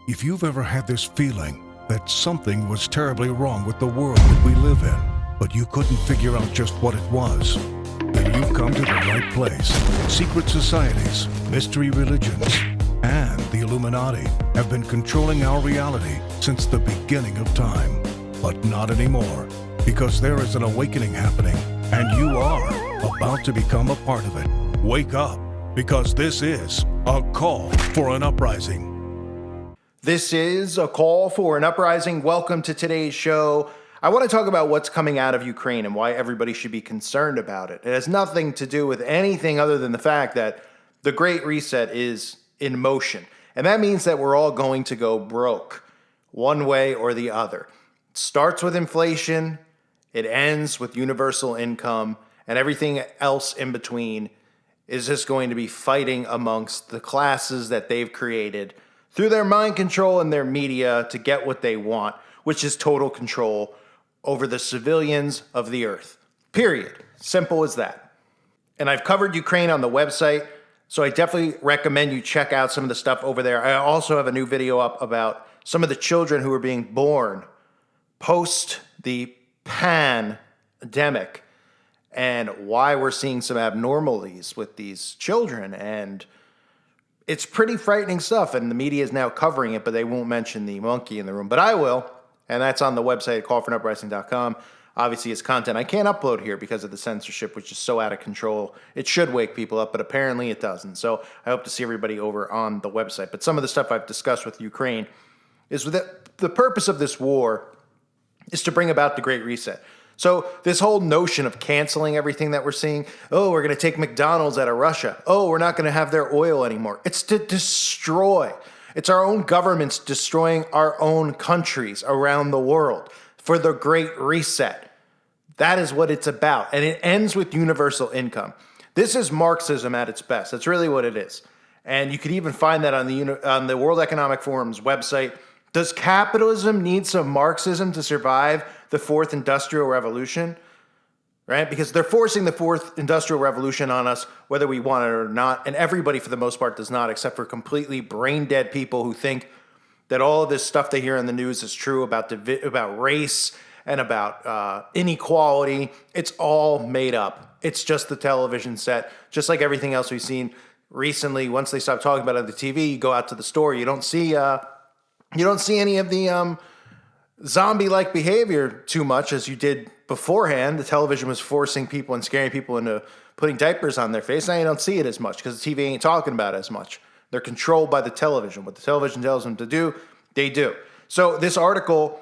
If you've ever had this feeling that something was terribly wrong with the world that we live in, but you couldn't figure out just what it was, then you've come to the right place. Secret societies, mystery religions, and the Illuminati have been controlling our reality since the beginning of time. But not anymore, because there is an awakening happening, and you are about to become a part of it. Wake up, because this is a call for an uprising. This is a call for an uprising. Welcome to today's show. I want to talk about what's coming out of Ukraine and why everybody should be concerned about it. It has nothing to do with anything other than the fact that the Great Reset is in motion. And that means that we're all going to go broke one way or the other. It starts with inflation, it ends with universal income, and everything else in between is just going to be fighting amongst the classes that they've created through their mind control and their media to get what they want, which is total control over the civilians of the earth. Period. Simple as that. And I've covered Ukraine on the website, so I definitely recommend you check out some of the stuff over there. I also have a new video up about some of the children who are being born post the pandemic and why we're seeing some abnormalities with these children. And it's pretty frightening stuff, and the media is now covering it, but they won't mention the monkey in the room. But I will, and that's on the website, callforanuprising.com. Obviously, it's content I can't upload here because of the censorship, which is so out of control. It should wake people up, but apparently it doesn't. So I hope to see everybody over on the website. But some of the stuff I've discussed with Ukraine is that the purpose of this war is to bring about the Great Reset. So this whole notion of canceling everything that we're seeing, oh, we're going to take McDonald's out of Russia. Oh, we're not going to have their oil anymore. It's to destroy. It's our own governments destroying our own countries around the world for the Great Reset. That is what it's about. And it ends with universal income. This is Marxism at its best. That's really what it is. And you could even find that on the World Economic Forum's website. Does capitalism need some Marxism to survive the fourth industrial revolution? Right? Because they're forcing the fourth industrial revolution on us, whether we want it or not. And everybody, for the most part, does not, except for completely brain-dead people who think that all of this stuff they hear in the news is true about race and about inequality. It's all made up. It's just the television set, just like everything else we've seen recently. Once they stop talking about it on the TV, you go out to the store, you don't see any of the zombie-like behavior too much as you did beforehand. The television was forcing people and scaring people into putting diapers on their face. Now you don't see it as much because the TV ain't talking about it as much. They're controlled by the television. What the television tells them to do, they do. So this article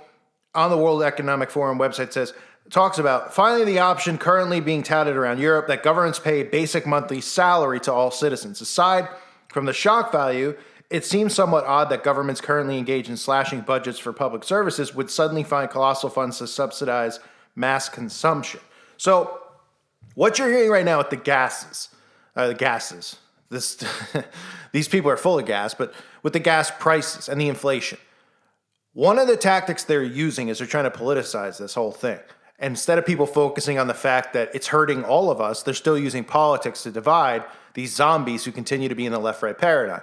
on the World Economic Forum website talks about finally the option currently being touted around Europe that governments pay a basic monthly salary to all citizens. Aside from the shock value, it seems somewhat odd that governments currently engaged in slashing budgets for public services would suddenly find colossal funds to subsidize mass consumption. So what you're hearing right now with these people are full of gas, but with the gas prices and the inflation, one of the tactics they're using is they're trying to politicize this whole thing. And instead of people focusing on the fact that it's hurting all of us, they're still using politics to divide these zombies who continue to be in the left-right paradigm.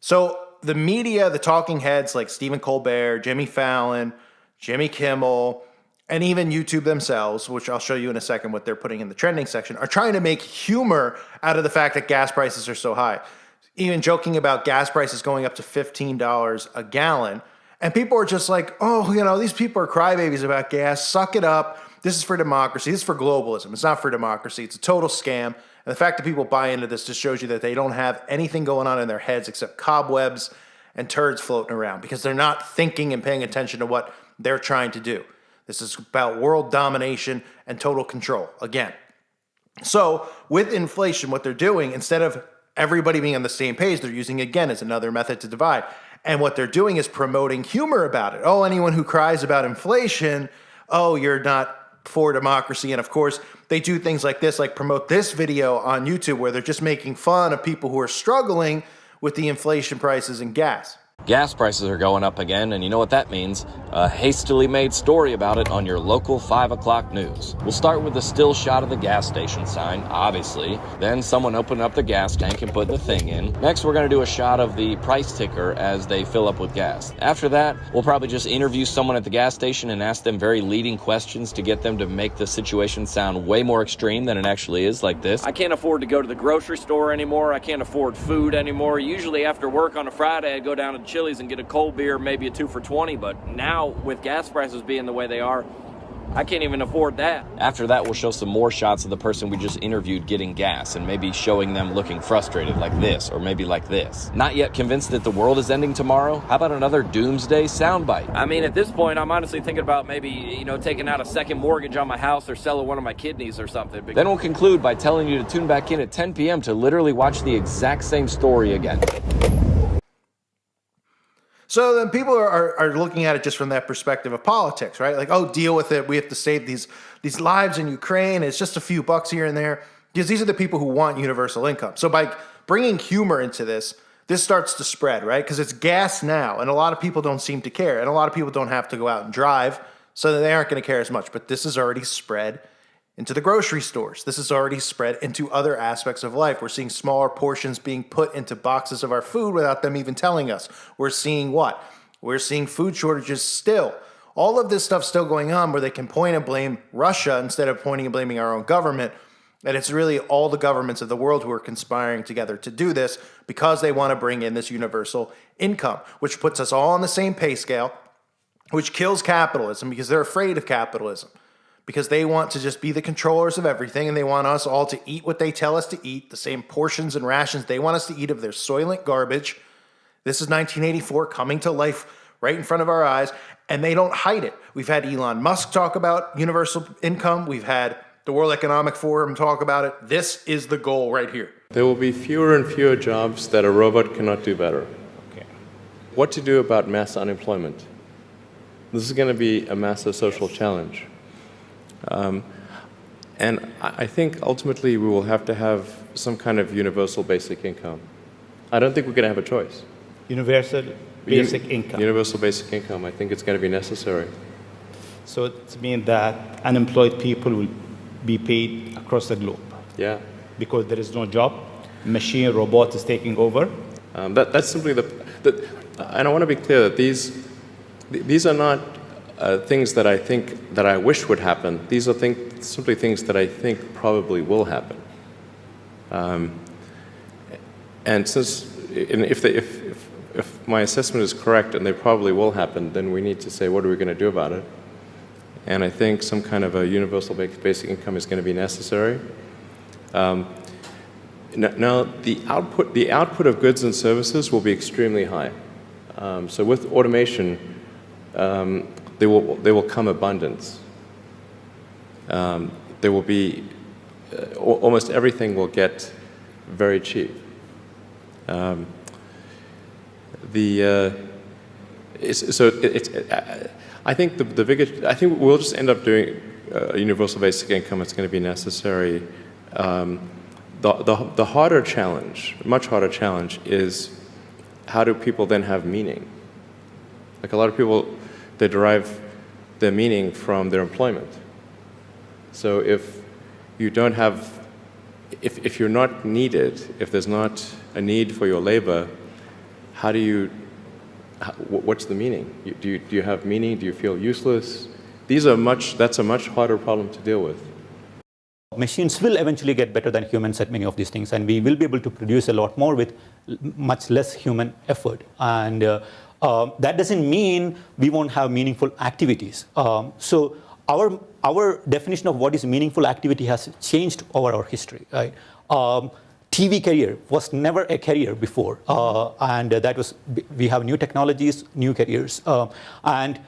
So the media, the talking heads like Stephen Colbert, Jimmy Fallon, Jimmy Kimmel, and even YouTube themselves, which I'll show you in a second what they're putting in the trending section, are trying to make humor out of the fact that gas prices are so high. Even joking about gas prices going up to $15 a gallon. And people are just like, oh, these people are crybabies about gas. Suck it up. This is for democracy. This is for globalism. It's not for democracy. It's a total scam. And the fact that people buy into this just shows you that they don't have anything going on in their heads except cobwebs and turds floating around because they're not thinking and paying attention to what they're trying to do. This is about world domination and total control, again. So with inflation, what they're doing, instead of everybody being on the same page, they're using, again, as another method to divide. And what they're doing is promoting humor about it. Oh, anyone who cries about inflation, oh, you're not for democracy. And of course, they do things like this, like promote this video on YouTube where they're just making fun of people who are struggling with the inflation prices and gas. Gas prices are going up again, and you know what that means. A hastily made story about it on your local 5 o'clock news. We'll start with a still shot of the gas station sign, obviously. Then someone opening up the gas tank and putting the thing in. Next, we're going to do a shot of the price ticker as they fill up with gas. After that, we'll probably just interview someone at the gas station and ask them very leading questions to get them to make the situation sound way more extreme than it actually is, like this. I can't afford to go to the grocery store anymore. I can't afford food anymore. Usually after work on a Friday, I'd go down to Chili's and get a cold beer, maybe a 2 for $20, but now with gas prices being the way they are, I can't even afford that. After that, we'll show some more shots of the person we just interviewed getting gas and maybe showing them looking frustrated like this or maybe like this. Not yet convinced that the world is ending tomorrow? How about another doomsday soundbite? I mean, at this point, I'm honestly thinking about maybe, taking out a second mortgage on my house or selling one of my kidneys or something. Then we'll conclude by telling you to tune back in at 10 p.m. to literally watch the exact same story again. So then people are looking at it just from that perspective of politics, right? Like, oh, deal with it. We have to save these lives in Ukraine. It's just a few bucks here and there. Because these are the people who want universal income. So by bringing humor into this starts to spread, right? Because it's gas now, and a lot of people don't seem to care. And a lot of people don't have to go out and drive, so they aren't going to care as much. But this has already spread into the grocery stores. This has already spread into other aspects of life. We're seeing smaller portions being put into boxes of our food without them even telling us. We're seeing what? We're seeing food shortages still. All of this stuff still going on where they can point and blame Russia instead of pointing and blaming our own government. And it's really all the governments of the world who are conspiring together to do this because they want to bring in this universal income, which puts us all on the same pay scale, which kills capitalism because they're afraid of capitalism. Because they want to just be the controllers of everything, and they want us all to eat what they tell us to eat, the same portions and rations they want us to eat of their soylent garbage. This is 1984 coming to life right in front of our eyes, and they don't hide it. We've had Elon Musk talk about universal income. We've had the World Economic Forum talk about it. This is the goal right here. There will be fewer and fewer jobs that a robot cannot do better. Okay. What to do about mass unemployment? This is going to be a massive social challenge. And I think ultimately we will have to have some kind of universal basic income. I don't think we're going to have a choice. Universal basic income. Universal basic income. I think it's going to be necessary. So it means that unemployed people will be paid across the globe. Yeah. Because there is no job, machine, robot is taking over. That's simply and I want to be clear that these are not things that I think that I wish would happen. These are simply things that I think probably will happen. And if my assessment is correct and they probably will happen, then we need to say, what are we going to do about it? And I think some kind of a universal basic income is going to be necessary. Now, the output of goods and services will be extremely high. So with automation, there will come abundance. There will be almost everything will get very cheap. I think the biggest. I think we'll just end up doing a universal basic income. It's going to be necessary. The harder challenge, much harder challenge, is how do people then have meaning? Like a lot of people, they derive their meaning from their employment. So if you don't have, if you're not needed, if there's not a need for your labor, what's the meaning? Do you have meaning? Do you feel useless? That's a much harder problem to deal with. Machines will eventually get better than humans at many of these things, and we will be able to produce a lot more with much less human effort. And that doesn't mean we won't have meaningful activities. So our definition of what is meaningful activity has changed over our history. Right? TV career was never a career before, and we have new technologies, new careers, and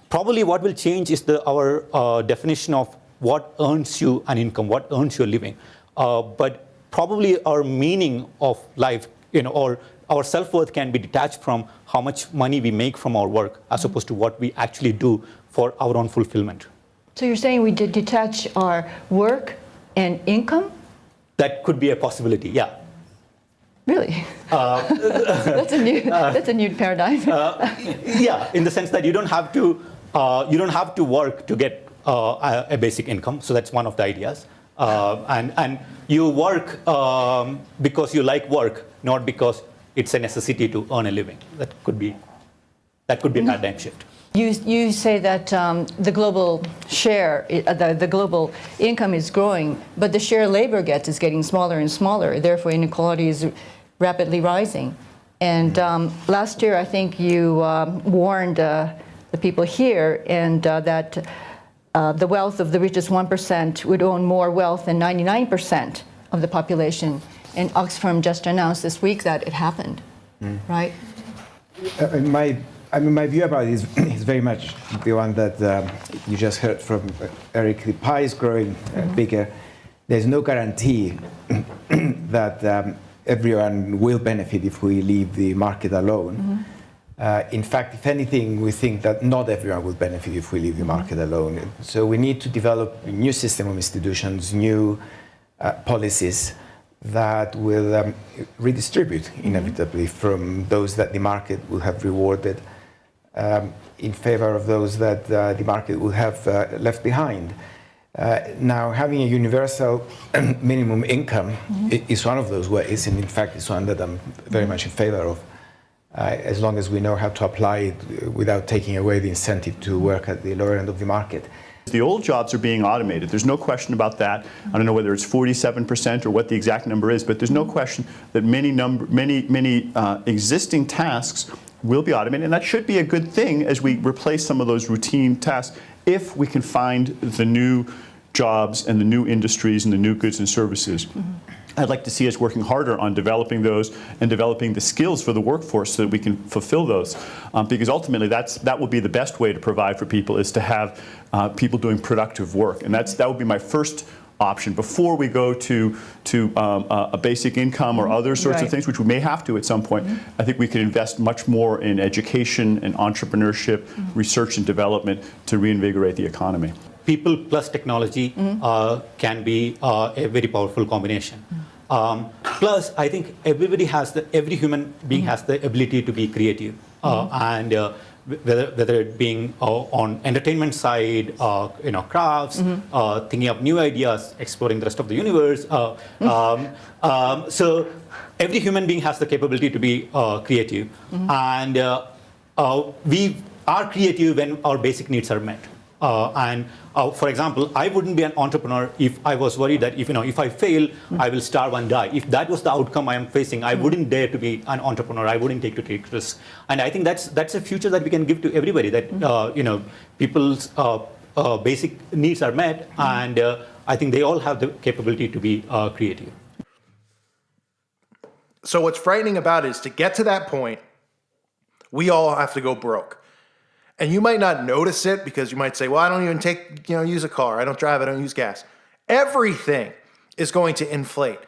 probably what will change is our definition of what earns you an income, what earns you a living. But probably our meaning of life, or our self-worth can be detached from how much money we make from our work as opposed to what we actually do for our own fulfillment. So you're saying we did detach our work and income? That could be a possibility, yeah. Really? That's a new paradigm. Yeah, in the sense that you don't have to work to get a basic income. So that's one of the ideas. And you work because you like work, not because it's a necessity to earn a living. That could be a paradigm shift. You say that the global share, the global income is growing, but the share labor gets is getting smaller and smaller. Therefore, inequality is rapidly rising. And last year, I think you warned the people here and that the wealth of the richest 1% would own more wealth than 99% of the population. And Oxfam just announced this week that it happened, right? My view about it is very much the one that you just heard from Eric. The pie is growing bigger. There's no guarantee that everyone will benefit if we leave the market alone. In fact, if anything, we think that not everyone will benefit if we leave the market alone. So we need to develop a new system of institutions, new policies that will redistribute inevitably from those that the market will have rewarded in favor of those that the market will have left behind. Now, having a universal minimum income is one of those ways, and in fact, it's one that I'm very much in favor of, as long as we know how to apply it without taking away the incentive to work at the lower end of the market. The old jobs are being automated. There's no question about that. I don't know whether it's 47% or what the exact number is, but there's no question that many existing tasks will be automated, and that should be a good thing as we replace some of those routine tasks if we can find the new jobs and the new industries and the new goods and services. I'd like to see us working harder on developing those and developing the skills for the workforce so that we can fulfill those. Because ultimately that will be the best way to provide for people, is to have people doing productive work. And that would be my first option before we go to a basic income or other sorts of things, which we may have to at some point. I think we could invest much more in education and entrepreneurship, research and development to reinvigorate the economy. People plus technology can be a very powerful combination. Plus, I think every human being has the ability to be creative, and whether it being on entertainment side, crafts, thinking up new ideas, exploring the rest of the universe. So every human being has the capability to be creative, and we are creative when our basic needs are met. For example, I wouldn't be an entrepreneur if I was worried that if I fail, I will starve and die. If that was the outcome I am facing, I wouldn't dare to be an entrepreneur. I wouldn't take risks. And I think that's a future that we can give to everybody. That people's basic needs are met, and I think they all have the capability to be creative. So what's frightening about it is to get to that point, we all have to go broke. And you might not notice it because you might say, well, I don't even use a car. I don't drive. I don't use gas. Everything is going to inflate.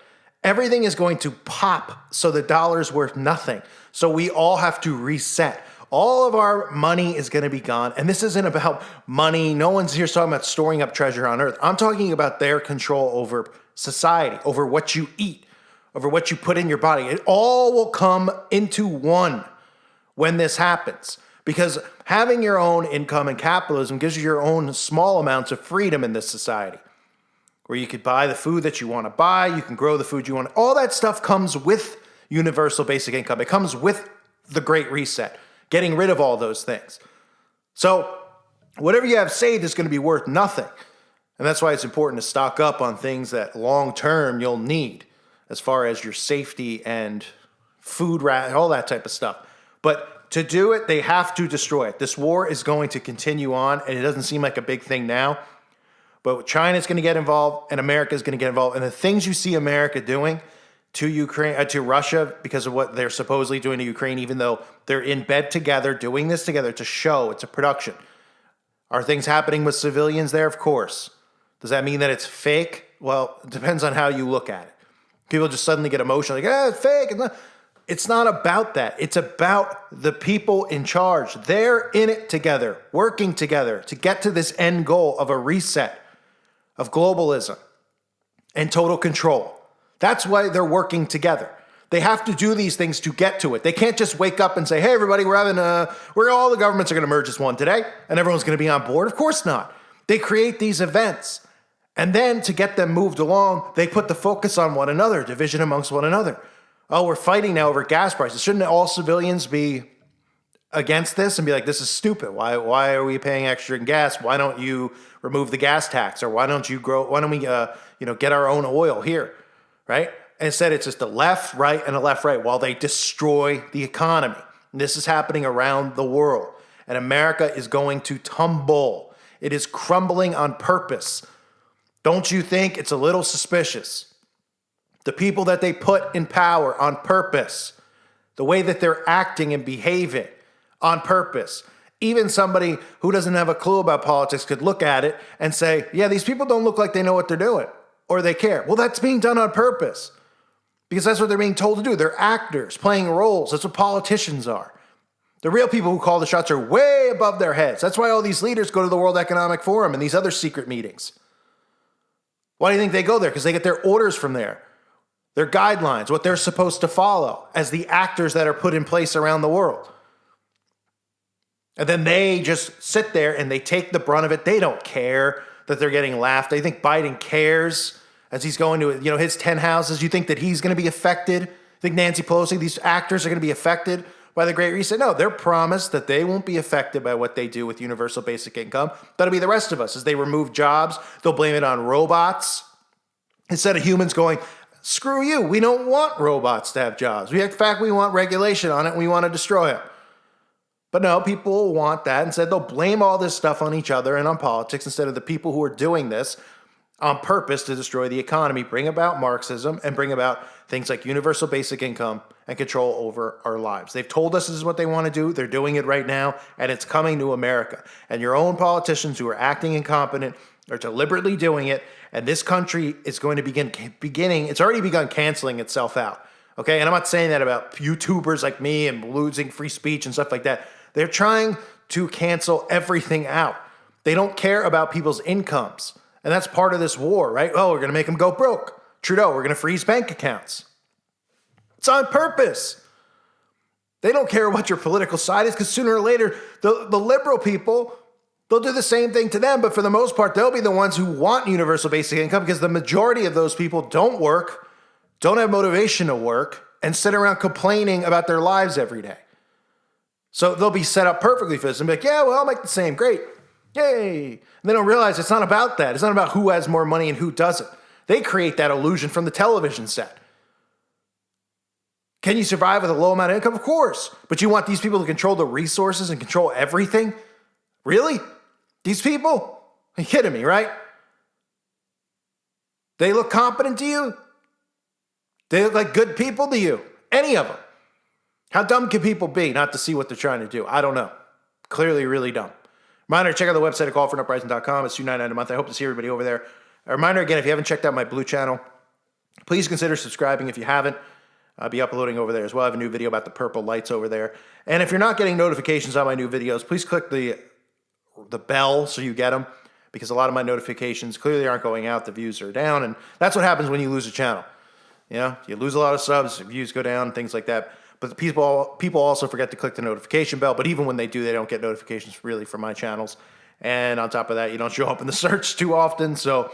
Everything is going to pop so the dollar's worth nothing. So we all have to reset. All of our money is going to be gone. And this isn't about money. No one's here talking about storing up treasure on earth. I'm talking about their control over society, over what you eat, over what you put in your body. It all will come into one when this happens. Because having your own income and capitalism gives you your own small amounts of freedom in this society, where you could buy the food that you want to buy, you can grow the food you want. All that stuff comes with universal basic income. It comes with the Great Reset, getting rid of all those things. So whatever you have saved is going to be worth nothing. And that's why it's important to stock up on things that long-term you'll need, as far as your safety and food, all that type of stuff. But to do it, they have to destroy it. This war is going to continue on, and it doesn't seem like a big thing now. But China's going to get involved, and America's going to get involved. And the things you see America doing to Ukraine, to Russia, because of what they're supposedly doing to Ukraine, even though they're in bed together, doing this together, it's a show, it's a production. Are things happening with civilians there? Of course. Does that mean that it's fake? Well, it depends on how you look at it. People just suddenly get emotional, like, it's fake. It's not about that. It's about the people in charge. They're in it together, working together to get to this end goal of a reset, of globalism and total control. That's why they're working together. They have to do these things to get to it. They can't just wake up and say, hey, everybody, we're all the governments are going to merge as one today, and everyone's going to be on board. Of course not. They create these events. And then to get them moved along, they put the focus on one another, division amongst one another. Oh, we're fighting now over gas prices. Shouldn't all civilians be against this and be like, this is stupid. Why are we paying extra in gas? Why don't you remove the gas tax? Or why don't we get our own oil here, right? And instead, it's just a left, right, and a left, right, while they destroy the economy. And this is happening around the world. And America is going to tumble. It is crumbling on purpose. Don't you think it's a little suspicious? The people that they put in power on purpose, the way that they're acting and behaving on purpose. Even somebody who doesn't have a clue about politics could look at it and say, yeah, these people don't look like they know what they're doing or they care. Well, that's being done on purpose because that's what they're being told to do. They're actors playing roles. That's what politicians are. The real people who call the shots are way above their heads. That's why all these leaders go to the World Economic Forum and these other secret meetings. Why do you think they go there? Because they get their orders from there, their guidelines, what they're supposed to follow as the actors that are put in place around the world. And then they just sit there and they take the brunt of it. They don't care that they're getting laughed. They think Biden cares as he's going to his 10 houses. You think that he's going to be affected? Think Nancy Pelosi, these actors are going to be affected by the Great Reset? No, they're promised that they won't be affected by what they do with universal basic income. That'll be the rest of us. As they remove jobs, they'll blame it on robots instead of humans going, screw you, we don't want robots to have jobs. In fact, we want regulation on it and we want to destroy it. But no, people want that. Instead, they'll blame all this stuff on each other and on politics instead of the people who are doing this on purpose to destroy the economy, bring about Marxism, and bring about things like universal basic income and control over our lives. They've told us this is what they want to do. They're doing it right now, and it's coming to America. And your own politicians who are acting incompetent are deliberately doing it, and this country is going to it's already begun canceling itself out. Okay, and I'm not saying that about YouTubers like me and losing free speech and stuff like that. They're trying to cancel everything out. They don't care about people's incomes. And that's part of this war, right? Oh, we're going to make them go broke. Trudeau, we're going to freeze bank accounts. It's on purpose. They don't care what your political side is because sooner or later, the liberal people, they'll do the same thing to them. But for the most part, they'll be the ones who want universal basic income because the majority of those people don't work, don't have motivation to work, and sit around complaining about their lives every day. So they'll be set up perfectly for this and be like, yeah, well, I'll make the same. Great. Yay. And they don't realize it's not about that. It's not about who has more money and who doesn't. They create that illusion from the television set. Can you survive with a low amount of income? Of course. But you want these people to control the resources and control everything? Really? These people? Are you kidding me, right? They look competent to you? They look like good people to you? Any of them? How dumb can people be not to see what they're trying to do? I don't know. Clearly really dumb. Reminder, check out the website at callforuprising.com. It's $2.99 a month. I hope to see everybody over there. A reminder again, if you haven't checked out my blue channel, please consider subscribing if you haven't. I'll be uploading over there as well. I have a new video about the purple lights over there. And if you're not getting notifications on my new videos, please click the bell so you get them, because a lot of my notifications clearly aren't going out. The views are down, and that's what happens when you lose a channel. You lose a lot of subs, views go down, things like that. But people also forget to click the notification bell. But even when they do, they don't get notifications really from my channels. And on top of that, you don't show up in the search too often. So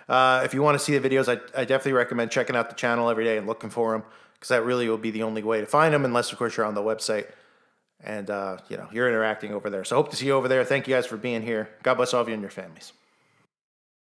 if you want to see the videos, I definitely recommend checking out the channel every day and looking for them, because that really will be the only way to find them, unless, of course, you're on the website and you're interacting over there. So I hope to see you over there. Thank you guys for being here. God bless all of you and your families.